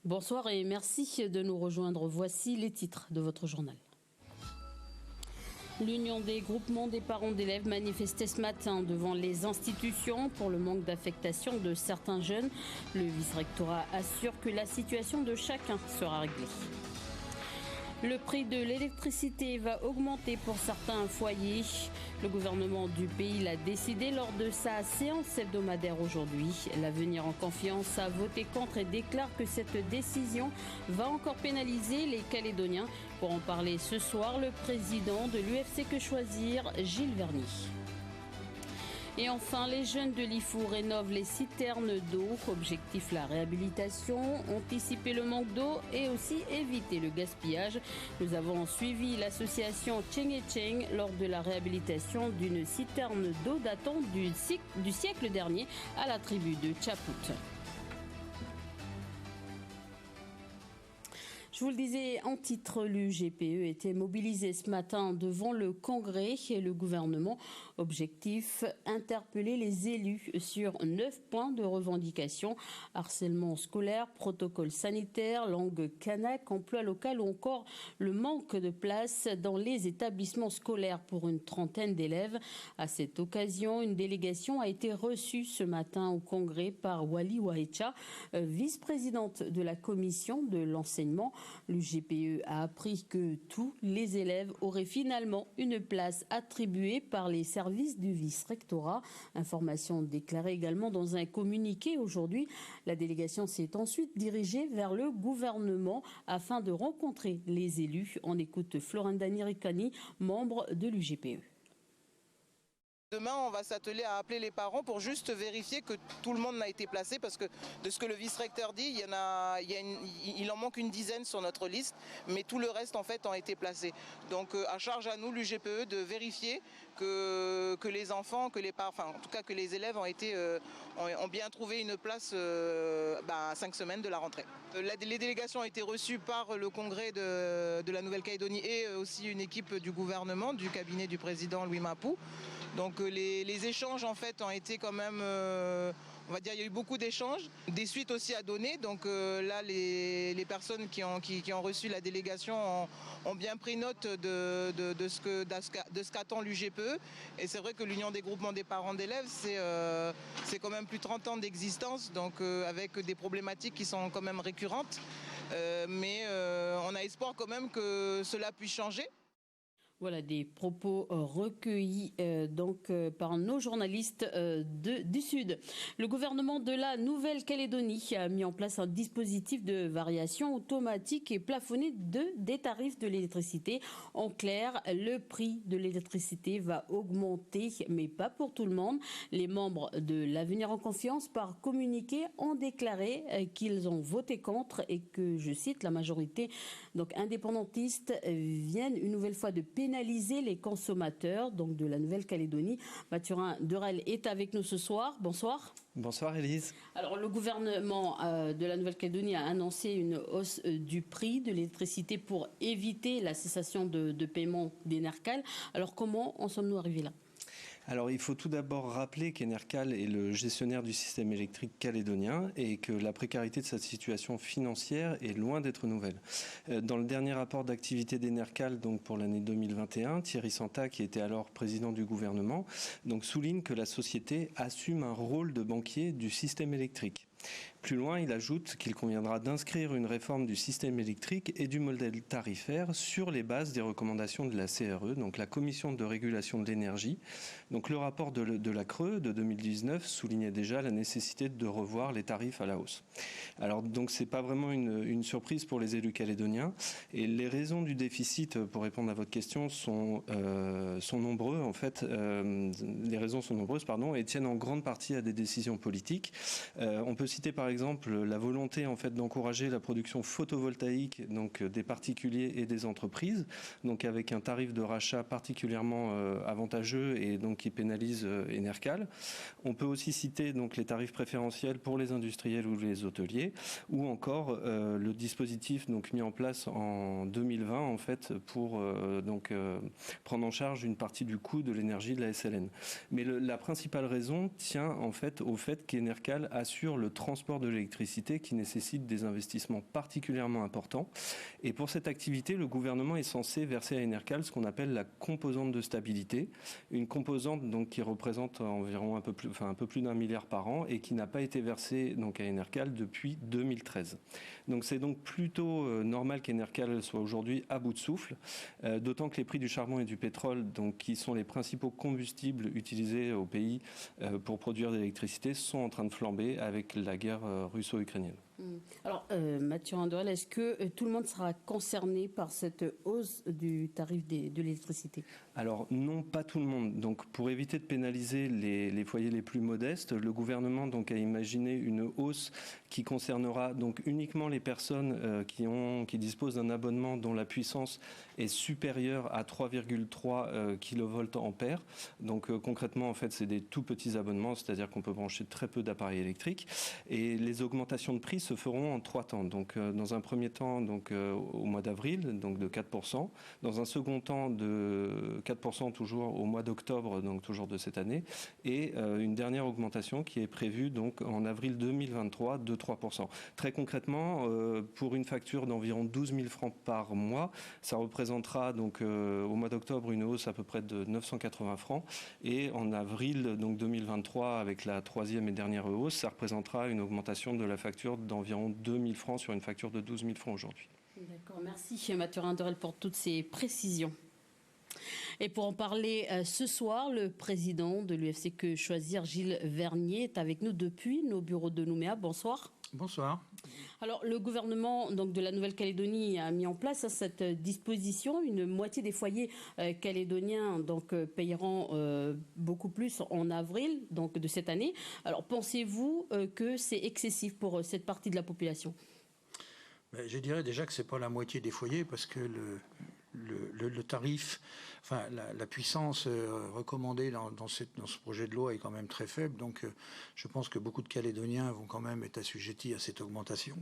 Bonsoir et merci de nous rejoindre. Voici les titres de votre journal. L'Union des groupements des parents d'élèves manifestait ce matin devant les institutions pour le manque d'affectation de certains jeunes. Le vice-rectorat assure que la situation de chacun sera réglée. Le prix de l'électricité va augmenter pour certains foyers. Le gouvernement du pays l'a décidé lors de sa séance hebdomadaire aujourd'hui. L'Avenir en confiance a voté contre et déclare que cette décision va encore pénaliser les Calédoniens. Pour en parler ce soir, le président de l'UFC Que Choisir, Gilles Verny. Et enfin, les jeunes de l'IFU rénovent les citernes d'eau. Objectif, la réhabilitation, anticiper le manque d'eau et aussi éviter le gaspillage. Nous avons suivi l'association Cheng et Cheng lors de la réhabilitation d'une citerne d'eau datant du siècle dernier à la tribu de Tchapout. Je vous le disais en titre, l'UGPE était mobilisé ce matin devant le Congrès et le gouvernement. Objectif, interpeller les élus sur 9 points de revendication. Harcèlement scolaire, protocole sanitaire, langue kanak, emploi local ou encore le manque de place dans les établissements scolaires pour une trentaine d'élèves. À cette occasion, une délégation a été reçue ce matin au Congrès par Wali Wahecha, vice-présidente de la commission de l'enseignement. L'UGPE a appris que tous les élèves auraient finalement une place attribuée par les services du vice-rectorat. Information déclarée également dans un communiqué aujourd'hui. La délégation s'est ensuite dirigée vers le gouvernement afin de rencontrer les élus. On écoute Florinda Nirikani, membre de l'UGPE. Demain, on va s'atteler à appeler les parents pour juste vérifier que tout le monde n'a été placé, parce que de ce que le vice-recteur dit, il en manque une dizaine sur notre liste, mais tout le reste en fait ont été placés. Donc à charge à nous, l'UGPE, de vérifier que les enfants, que les parents, enfin en tout cas que les élèves ont bien trouvé une place à 5 semaines de la rentrée. Les délégations ont été reçues par le congrès de la Nouvelle-Calédonie et aussi une équipe du gouvernement, du cabinet du président Louis Mapou. Donc les échanges en fait ont été quand même, on va dire, il y a eu beaucoup d'échanges, des suites aussi à donner. Donc là les personnes qui ont reçu la délégation ont bien pris note de ce qu'attend l'UGPE. Et c'est vrai que l'Union des groupements des parents d'élèves, c'est quand même plus de 30 ans d'existence, donc avec des problématiques qui sont quand même récurrentes. Mais on a espoir quand même que cela puisse changer. Voilà des propos recueillis par nos journalistes du Sud. Le gouvernement de la Nouvelle-Calédonie a mis en place un dispositif de variation automatique et plafonné des tarifs de l'électricité. En clair, le prix de l'électricité va augmenter, mais pas pour tout le monde. Les membres de l'Avenir en confiance, par communiqué, ont déclaré qu'ils ont voté contre et que, je cite, la majorité indépendantiste viennent une nouvelle fois de pénaliser les consommateurs de la Nouvelle-Calédonie. Mathurin Derel est avec nous ce soir. Bonsoir. Bonsoir Élise. Alors le gouvernement de la Nouvelle-Calédonie a annoncé une hausse du prix de l'électricité pour éviter la cessation de paiement d'Enercal. Alors comment en sommes-nous arrivés là ? Alors il faut tout d'abord rappeler qu'Enercal est le gestionnaire du système électrique calédonien et que la précarité de sa situation financière est loin d'être nouvelle. Dans le dernier rapport d'activité d'Enercal, donc pour l'année 2021, Thierry Santa, qui était alors président du gouvernement, souligne que la société assume un rôle de banquier du système électrique. Plus loin, il ajoute qu'il conviendra d'inscrire une réforme du système électrique et du modèle tarifaire sur les bases des recommandations de la CRE, donc la Commission de régulation de l'énergie. Donc le rapport de la CRE de 2019 soulignait déjà la nécessité de revoir les tarifs à la hausse. Alors donc c'est pas vraiment une surprise pour les élus calédoniens, et les raisons du déficit, pour répondre à votre question, sont nombreux en fait. Les raisons sont nombreuses, et tiennent en grande partie à des décisions politiques. On peut citer par exemple la volonté en fait d'encourager la production photovoltaïque des particuliers et des entreprises, avec un tarif de rachat particulièrement avantageux et qui pénalise Enercal. On peut aussi citer les tarifs préférentiels pour les industriels ou les hôteliers, ou encore le dispositif mis en place en 2020 en fait pour prendre en charge une partie du coût de l'énergie de la SLN. Mais la principale raison tient en fait au fait qu'Enercal assure le transport de l'électricité qui nécessite des investissements particulièrement importants. Et pour cette activité, le gouvernement est censé verser à Enercal ce qu'on appelle la composante de stabilité, une composante donc qui représente environ un peu plus d'1 milliard par an et qui n'a pas été versée donc à Enercal depuis 2013. Donc c'est donc plutôt normal qu'Enercal soit aujourd'hui à bout de souffle, d'autant que les prix du charbon et du pétrole, donc qui sont les principaux combustibles utilisés au pays pour produire de l'électricité, sont en train de flamber avec la guerre russo-ukrainienne. Alors, Mathieu Andorel, est-ce que tout le monde sera concerné par cette hausse du tarif de l'électricité? Alors non, pas tout le monde. Donc pour éviter de pénaliser les foyers les plus modestes, le gouvernement donc a imaginé une hausse qui concernera donc uniquement les personnes qui disposent d'un abonnement dont la puissance est supérieure à 3,3 kVA. Donc concrètement, en fait, c'est des tout petits abonnements, c'est-à-dire qu'on peut brancher très peu d'appareils électriques. Et les augmentations de prix se feront en 3 temps. Donc dans un premier temps, donc au mois d'avril, donc de 4%. Dans un second temps de 4% toujours au mois d'octobre, donc toujours de cette année. Et une dernière augmentation qui est prévue donc en avril 2023 de 3%. Très concrètement, pour une facture d'environ 12 000 francs par mois, ça représentera donc au mois d'octobre une hausse à peu près de 980 francs. Et en avril donc 2023, avec la troisième et dernière hausse, ça représentera une augmentation de la facture d'environ 2 000 francs sur une facture de 12 000 francs aujourd'hui. D'accord, merci Mathieu Andorel pour toutes ces précisions. Et pour en parler ce soir, le président de l'UFC-Que Choisir, Gilles Vernier, est avec nous depuis nos bureaux de Nouméa. Bonsoir. Bonsoir. Alors, le gouvernement donc, de la Nouvelle-Calédonie a mis en place cette disposition. Une moitié des foyers calédoniens donc, payeront beaucoup plus en avril donc, de cette année. Alors, pensez-vous que c'est excessif pour cette partie de la population? Je dirais déjà que ce n'est pas la moitié des foyers parce que le tarif, enfin la puissance recommandée dans ce projet de loi est quand même très faible. Donc je pense que beaucoup de Calédoniens vont quand même être assujettis à cette augmentation.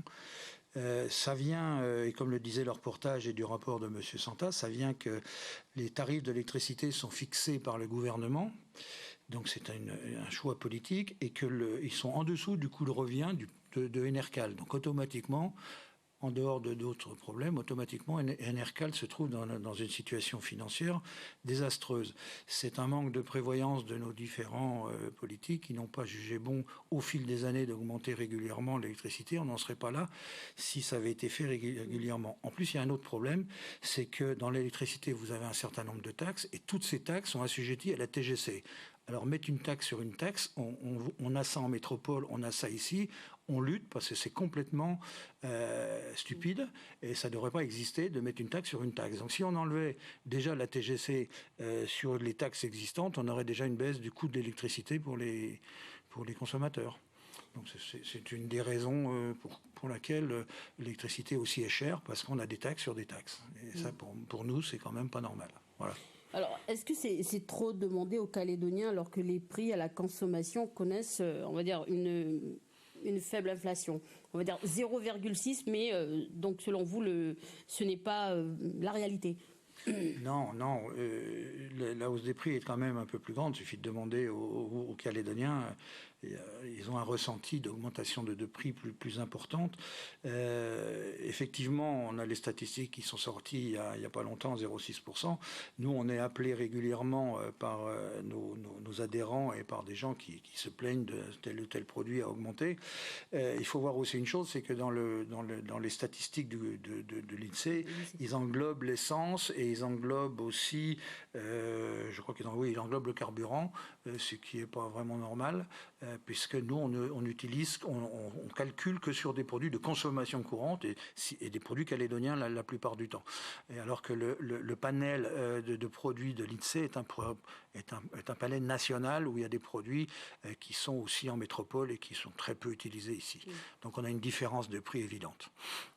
Ça vient, et comme le disait le reportage et du rapport de M. Santa, ça vient que les tarifs de l'électricité sont fixés par le gouvernement. Donc c'est un choix politique et qu'ils sont en dessous du coût de revient de Enercal. Donc automatiquement, en dehors de d'autres problèmes, automatiquement, Enercal se trouve dans une situation financière désastreuse. C'est un manque de prévoyance de nos différents politiques qui n'ont pas jugé bon au fil des années d'augmenter régulièrement l'électricité. On n'en serait pas là si ça avait été fait régulièrement. En plus, il y a un autre problème, c'est que dans l'électricité, vous avez un certain nombre de taxes et toutes ces taxes sont assujetties à la TGC. Alors mettre une taxe sur une taxe, on a ça en métropole, on a ça ici, on lutte parce que c'est complètement stupide et ça ne devrait pas exister de mettre une taxe sur une taxe. Donc si on enlevait déjà la TGC sur les taxes existantes, on aurait déjà une baisse du coût de l'électricité pour les consommateurs. Donc c'est une des raisons pour laquelle l'électricité aussi est chère, parce qu'on a des taxes sur des taxes. Et ça, pour nous, c'est quand même pas normal. Voilà. Alors, est-ce que c'est trop demandé aux Calédoniens alors que les prix à la consommation connaissent, on va dire, une faible inflation? On va dire 0,6, mais donc selon vous, ce n'est pas la réalité? Non, la hausse des prix est quand même un peu plus grande. Il suffit de demander aux Calédoniens. Ils ont un ressenti d'augmentation de prix plus importante. Effectivement, on a les statistiques qui sont sorties il y a pas longtemps, 0,6%. Nous, on est appelés régulièrement par nos adhérents et par des gens qui se plaignent de tel ou tel produit à augmenter. Il faut voir aussi une chose, c'est que dans les statistiques de l'INSEE, ils englobent l'essence et ils englobent aussi, je crois qu'ils englobent le carburant, ce qui n'est pas vraiment normal. Puisque nous, on calcule que sur des produits de consommation courante et des produits calédoniens la plupart du temps. Et alors que le panel de produits de l'INSEE est un panel national où il y a des produits qui sont aussi en métropole et qui sont très peu utilisés ici. Donc on a une différence de prix évidente.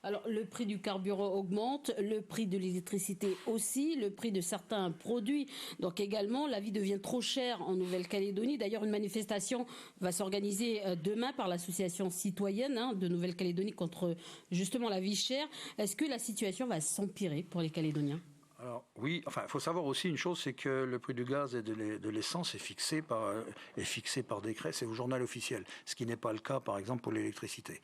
Alors le prix du carburant augmente, le prix de l'électricité aussi, le prix de certains produits. Donc également, la vie devient trop chère en Nouvelle-Calédonie. D'ailleurs, une manifestation va s'organiser demain par l'association citoyenne de Nouvelle-Calédonie contre justement la vie chère. Est-ce que la situation va s'empirer pour les Calédoniens ? Alors oui, enfin, il faut savoir aussi une chose, c'est que le prix du gaz et de l'essence est fixé par décret, c'est au journal officiel, ce qui n'est pas le cas, par exemple, pour l'électricité.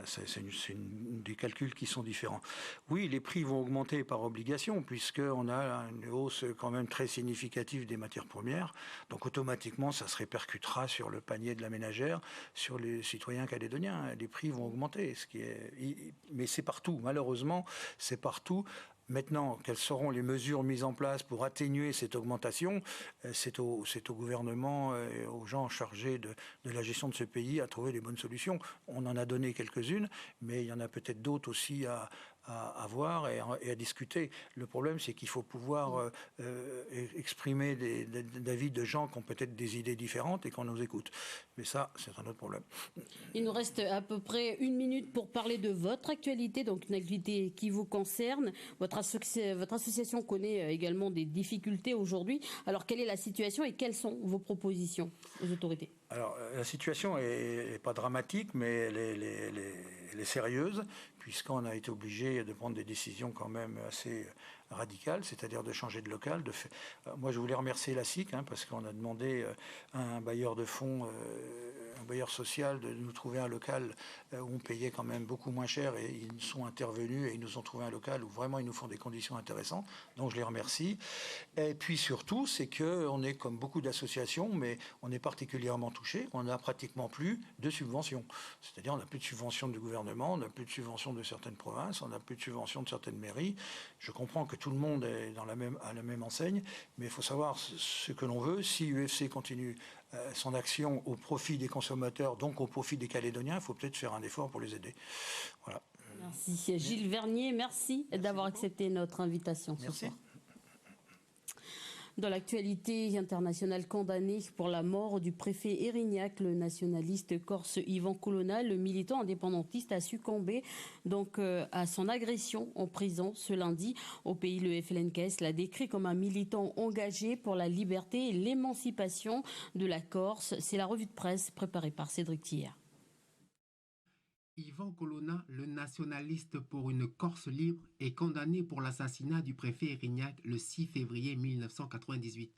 C'est des calculs qui sont différents. Oui, les prix vont augmenter par obligation, puisqu'on a une hausse quand même très significative des matières premières, donc automatiquement, ça se répercutera sur le panier de la ménagère, sur les citoyens calédoniens. Les prix vont augmenter, mais c'est partout, malheureusement, c'est partout. Maintenant, quelles seront les mesures mises en place pour atténuer cette augmentation? C'est au gouvernement et aux gens chargés de la gestion de ce pays à trouver les bonnes solutions. On en a donné quelques-unes, mais il y en a peut-être d'autres aussi à voir et à discuter. Le problème, c'est qu'il faut pouvoir exprimer des avis de gens qui ont peut-être des idées différentes et qu'on nous écoute. Mais ça, c'est un autre problème. Il nous reste à peu près 1 minute pour parler de votre actualité, donc une actualité qui vous concerne. Votre association connaît également des difficultés aujourd'hui. Alors, quelle est la situation et quelles sont vos propositions aux autorités? Alors, la situation n'est pas dramatique, mais elle est sérieuse, puisqu'on a été obligé de prendre des décisions quand même assez radicales, c'est-à-dire de changer de local. Moi, je voulais remercier la SIC, parce qu'on a demandé à un bailleur de fonds, un bailleur social, de nous trouver un local où on payait quand même beaucoup moins cher, et ils sont intervenus et ils nous ont trouvé un local où vraiment ils nous font des conditions intéressantes. Donc, je les remercie. Et puis surtout, c'est qu'on est comme beaucoup d'associations, mais on est particulièrement touché. On n'a pratiquement plus de subventions. C'est-à-dire, on n'a plus de subventions du gouvernement, on n'a plus de subventions de certaines provinces, on n'a plus de subventions de certaines mairies. Je comprends que tout le monde est à la même enseigne, mais il faut savoir ce que l'on veut. Si UFC continue son action au profit des consommateurs, donc au profit des Calédoniens, il faut peut-être faire un effort pour les aider. Voilà. Merci. Gilles Vernier, merci d'avoir accepté notre invitation ce soir. Dans l'actualité internationale, condamné pour la mort du préfet Erignac, le nationaliste corse Yvan Colonna, le militant indépendantiste, a succombé donc à son agression en prison ce lundi. Au pays, le FLNKS l'a décrit comme un militant engagé pour la liberté et l'émancipation de la Corse. C'est la revue de presse préparée par Cédric Thiers. Yvan Colonna, le nationaliste pour une Corse libre, est condamné pour l'assassinat du préfet Erignac le 6 février 1998.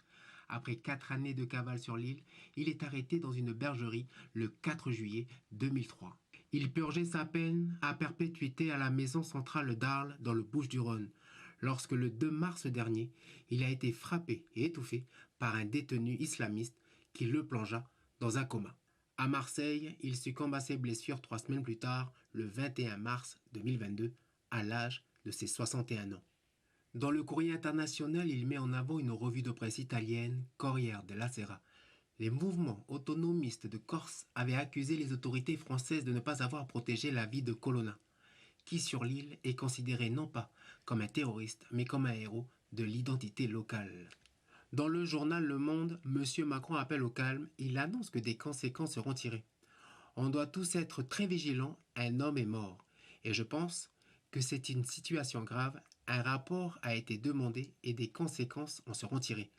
Après 4 années de cavale sur l'île, il est arrêté dans une bergerie le 4 juillet 2003. Il purgeait sa peine à perpétuité à la maison centrale d'Arles dans le Bouches-du-Rhône, lorsque le 2 mars dernier, il a été frappé et étouffé par un détenu islamiste qui le plongea dans un coma. À Marseille, il succombe à ses blessures 3 semaines plus tard, le 21 mars 2022, à l'âge de ses 61 ans. Dans le courrier international, il met en avant une revue de presse italienne, Corriere della Sera. Les mouvements autonomistes de Corse avaient accusé les autorités françaises de ne pas avoir protégé la vie de Colonna, qui sur l'île est considéré non pas comme un terroriste, mais comme un héros de l'identité locale. Dans le journal Le Monde, M. Macron appelle au calme. Il annonce que des conséquences seront tirées. On doit tous être très vigilants. Un homme est mort. Et je pense que c'est une situation grave. Un rapport a été demandé et des conséquences en seront tirées.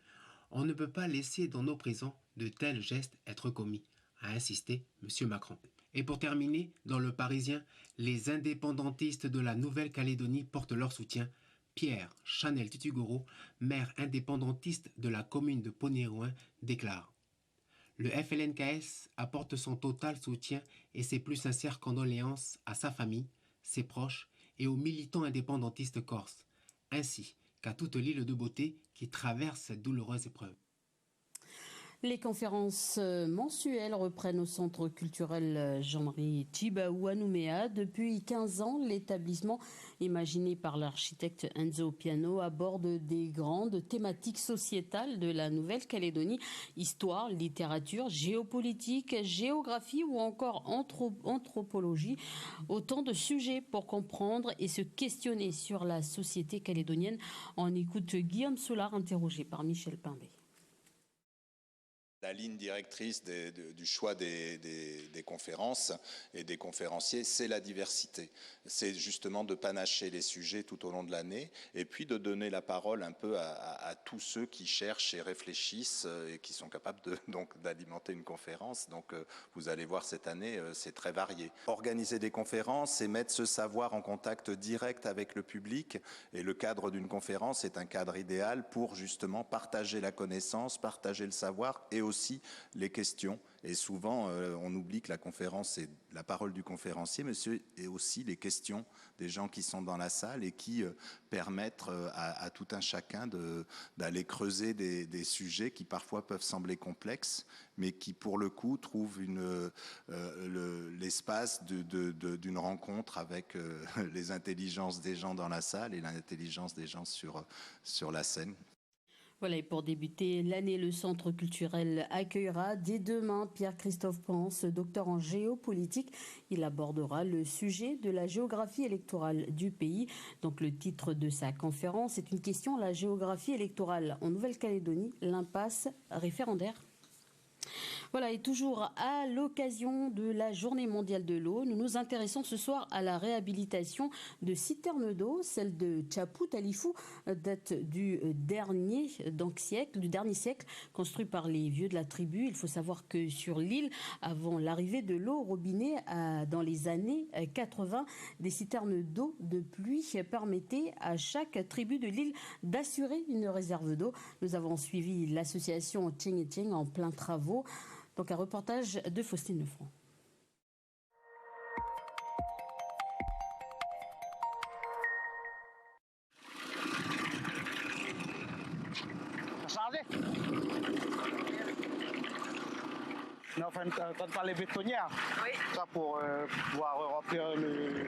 On ne peut pas laisser dans nos prisons de tels gestes être commis, a insisté M. Macron. Et pour terminer, dans Le Parisien, les indépendantistes de la Nouvelle-Calédonie portent leur soutien. Pierre Chanel Tutugoro, maire indépendantiste de la commune de Ponérouin, déclare « Le FLNKS apporte son total soutien et ses plus sincères condoléances à sa famille, ses proches et aux militants indépendantistes corses, ainsi qu'à toute l'île de Beauté qui traverse cette douloureuse épreuve. » Les conférences mensuelles reprennent au Centre culturel Jean-Marie Tjibaou à Nouméa. Depuis 15 ans, l'établissement, imaginé par l'architecte Enzo Piano, aborde des grandes thématiques sociétales de la Nouvelle-Calédonie, histoire, littérature, géopolitique, géographie ou encore anthropologie. Autant de sujets pour comprendre et se questionner sur la société calédonienne. On écoute Guillaume Soulard, interrogé par Michel Pimbé. La ligne directrice du choix des conférences et des conférenciers, c'est la diversité. C'est justement de panacher les sujets tout au long de l'année et puis de donner la parole un peu à tous ceux qui cherchent et réfléchissent et qui sont capables d'alimenter une conférence. Donc vous allez voir cette année, c'est très varié. Organiser des conférences, c'est mettre ce savoir en contact direct avec le public, et le cadre d'une conférence est un cadre idéal pour justement partager la connaissance, partager le savoir et aussi les questions. Et souvent, on oublie que la conférence, c'est la parole du conférencier, mais c'est aussi les questions des gens qui sont dans la salle et qui permettent à tout un chacun d'aller creuser des sujets qui parfois peuvent sembler complexes, mais qui pour le coup trouvent l'espace d'une rencontre avec les intelligences des gens dans la salle et l'intelligence des gens sur la scène. Voilà, et pour débuter l'année, le Centre culturel accueillera dès demain Pierre-Christophe Pense, docteur en géopolitique. Il abordera le sujet de la géographie électorale du pays. Donc le titre de sa conférence est une question, la géographie électorale en Nouvelle-Calédonie, l'impasse référendaire. Voilà, et toujours à l'occasion de la Journée mondiale de l'eau, nous nous intéressons ce soir à la réhabilitation de citernes d'eau. Celle de Tchaput à Lifou date du dernier siècle, construite par les vieux de la tribu. Il faut savoir que sur l'île, avant l'arrivée de l'eau au robinet dans les années 80, des citernes d'eau de pluie permettaient à chaque tribu de l'île d'assurer une réserve d'eau. Nous avons suivi l'association Tching et Tching en plein travaux. Donc un reportage de Faustine Lefranc. Non, enfin, t'as les bétonnières. Oui. Ça pour pouvoir remplir le.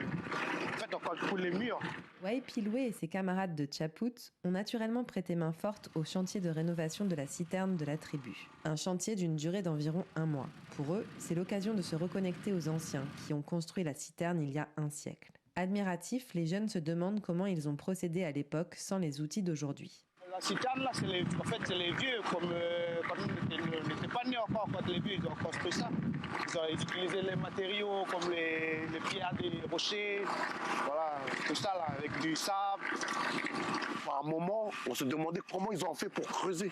En fait, on coule les murs. Wai Piloué et ses camarades de Tchaput ont naturellement prêté main forte au chantier de rénovation de la citerne de la tribu. Un chantier d'une durée d'environ 1 mois. Pour eux, c'est l'occasion de se reconnecter aux anciens qui ont construit la citerne il y a 1 siècle. Admiratifs, les jeunes se demandent comment ils ont procédé à l'époque sans les outils d'aujourd'hui. La citerne, là, c'est les vieux, comme ils n'étaient pas nés encore quand les vieux ils ont construit ça. Ils ont utilisé les matériaux comme les pierres, des rochers, voilà, tout ça là, avec du sable. À un moment, on se demandait comment ils ont fait pour creuser.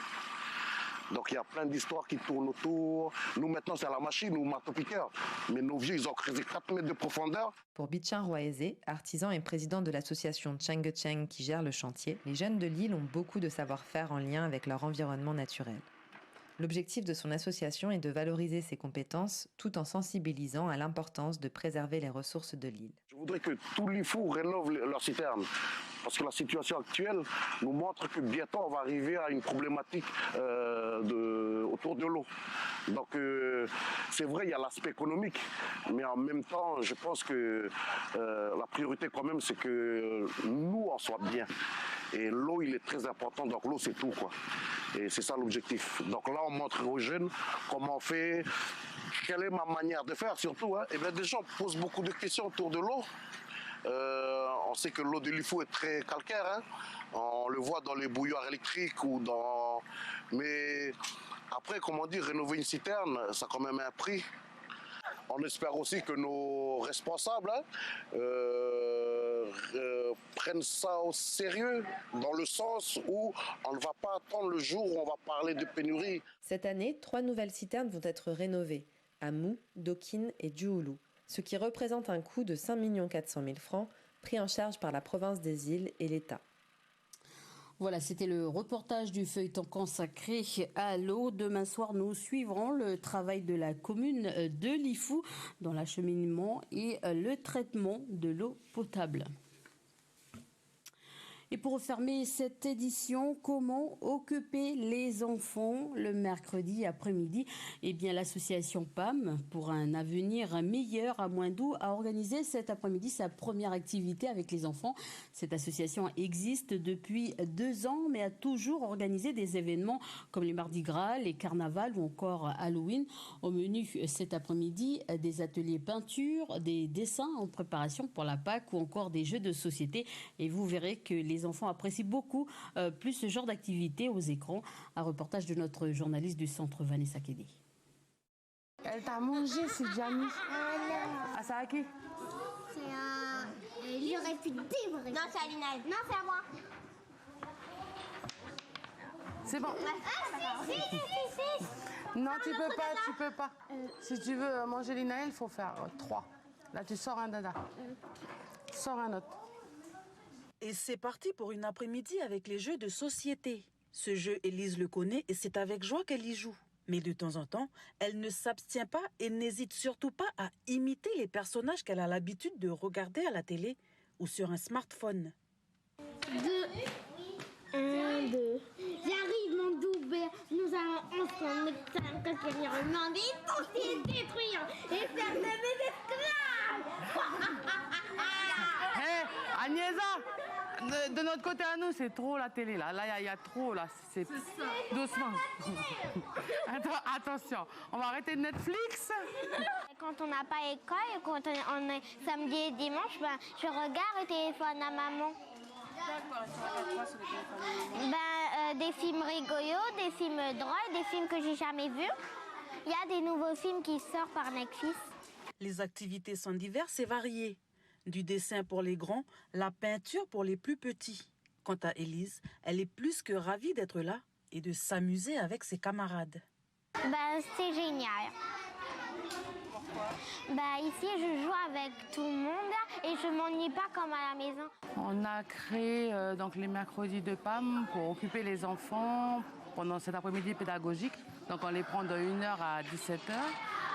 Donc il y a plein d'histoires qui tournent autour. Nous maintenant c'est à la machine ou marteau-piqueur. Mais nos vieux ils ont creusé 4 mètres de profondeur. Pour Bichin Roaezé, artisan et président de l'association Tcheng Tcheng qui gère le chantier, les jeunes de l'île ont beaucoup de savoir-faire en lien avec leur environnement naturel. L'objectif de son association est de valoriser ses compétences tout en sensibilisant à l'importance de préserver les ressources de l'île. Je voudrais que tous les fous rénovent leurs citernes. Parce que la situation actuelle nous montre que bientôt on va arriver à une problématique autour de l'eau. Donc c'est vrai, il y a l'aspect économique, mais en même temps, je pense que la priorité quand même, c'est que nous, on soit bien. Et l'eau, il est très important, donc l'eau, c'est tout, quoi. Et c'est ça l'objectif. Donc là, on montre aux jeunes comment on fait, quelle est ma manière de faire, surtout. Et bien, des gens posent beaucoup de questions autour de l'eau. On sait que l'eau de Lifou est très calcaire, hein. On le voit dans les bouilloires électriques ou dans... Mais après, comment dire, rénover une citerne, ça a quand même un prix. On espère aussi que nos responsables prennent ça au sérieux, dans le sens où on ne va pas attendre le jour où on va parler de pénurie. Cette année, 3 nouvelles citernes vont être rénovées, à Mou, Dokin et Djououlou, ce qui représente un coût de 5 400 000 francs, pris en charge par la province des îles et l'État. Voilà, c'était le reportage du feuilleton consacré à l'eau. Demain soir, nous suivrons le travail de la commune de Lifou dans l'acheminement et le traitement de l'eau potable. Et pour refermer cette édition, comment occuper les enfants le mercredi après-midi? Eh bien, l'association PAM pour un avenir meilleur à Moindou a organisé cet après-midi sa première activité avec les enfants. Cette association existe depuis 2 ans, mais a toujours organisé des événements comme les Mardi Gras, les carnavals ou encore Halloween. Au menu cet après-midi, des ateliers peinture, des dessins en préparation pour la Pâques ou encore des jeux de société. Et vous verrez que les les enfants apprécient beaucoup plus ce genre d'activité aux écrans. Un reportage de notre journaliste du centre Vanessa Kédé. Elle t'a mangé, c'est Jamie. Ah, ça à qui? C'est à... J'aurais pu te dire. Non, c'est à Linaël. Non, c'est à moi. C'est bon. Si. Non, tu peux pas. Si tu veux manger Linaël, il faut faire 3. Là, tu sors un dada. Sors un autre. Et c'est parti pour une après-midi avec les jeux de société. Ce jeu, Élise le connaît et c'est avec joie qu'elle y joue. Mais de temps en temps, elle ne s'abstient pas et n'hésite surtout pas à imiter les personnages qu'elle a l'habitude de regarder à la télé ou sur un smartphone. 2, 1, 2. J'arrive, mon double. Nous allons ensemble conquérir le monde et tenter de détruire et faire de mes esclaves. Hé, Agnesa, de notre côté à nous, c'est trop la télé, là. Là, il y a trop, là. C'est doucement. Attention, on va arrêter Netflix. Quand on n'a pas école, quand on est samedi et dimanche, ben, je regarde le téléphone à maman. Des films rigolos, des films drôles, des films que j'ai jamais vus. Il y a des nouveaux films qui sortent par Netflix. Les activités sont diverses et variées. Du dessin pour les grands, la peinture pour les plus petits. Quant à Élise, elle est plus que ravie d'être là et de s'amuser avec ses camarades. C'est génial. Ici, je joue avec tout le monde et je m'ennuie pas comme à la maison. On a créé donc les mercredis de PAM pour occuper les enfants pendant cet après-midi pédagogique. Donc on les prend de 1h à 17h.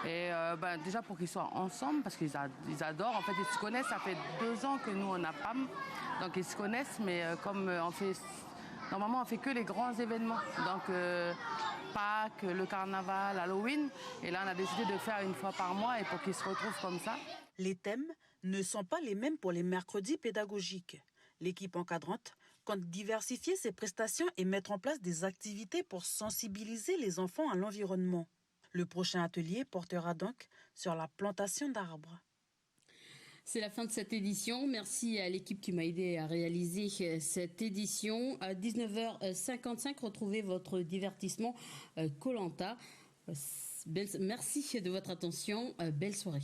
Et déjà pour qu'ils soient ensemble, parce qu'ils adorent. En fait, ils se connaissent. Ça fait 2 ans que nous, on a PAM. Donc ils se connaissent, mais comme normalement, on fait que les grands événements. Donc Pâques, le carnaval, Halloween. Et là, on a décidé de faire 1 fois par mois et pour qu'ils se retrouvent comme ça. Les thèmes ne sont pas les mêmes pour les mercredis pédagogiques. L'équipe encadrante compte diversifier ses prestations et mettre en place des activités pour sensibiliser les enfants à l'environnement. Le prochain atelier portera donc sur la plantation d'arbres. C'est la fin de cette édition. Merci à l'équipe qui m'a aidé à réaliser cette édition. À 19h55, retrouvez votre divertissement Koh-Lanta. Merci de votre attention. Belle soirée.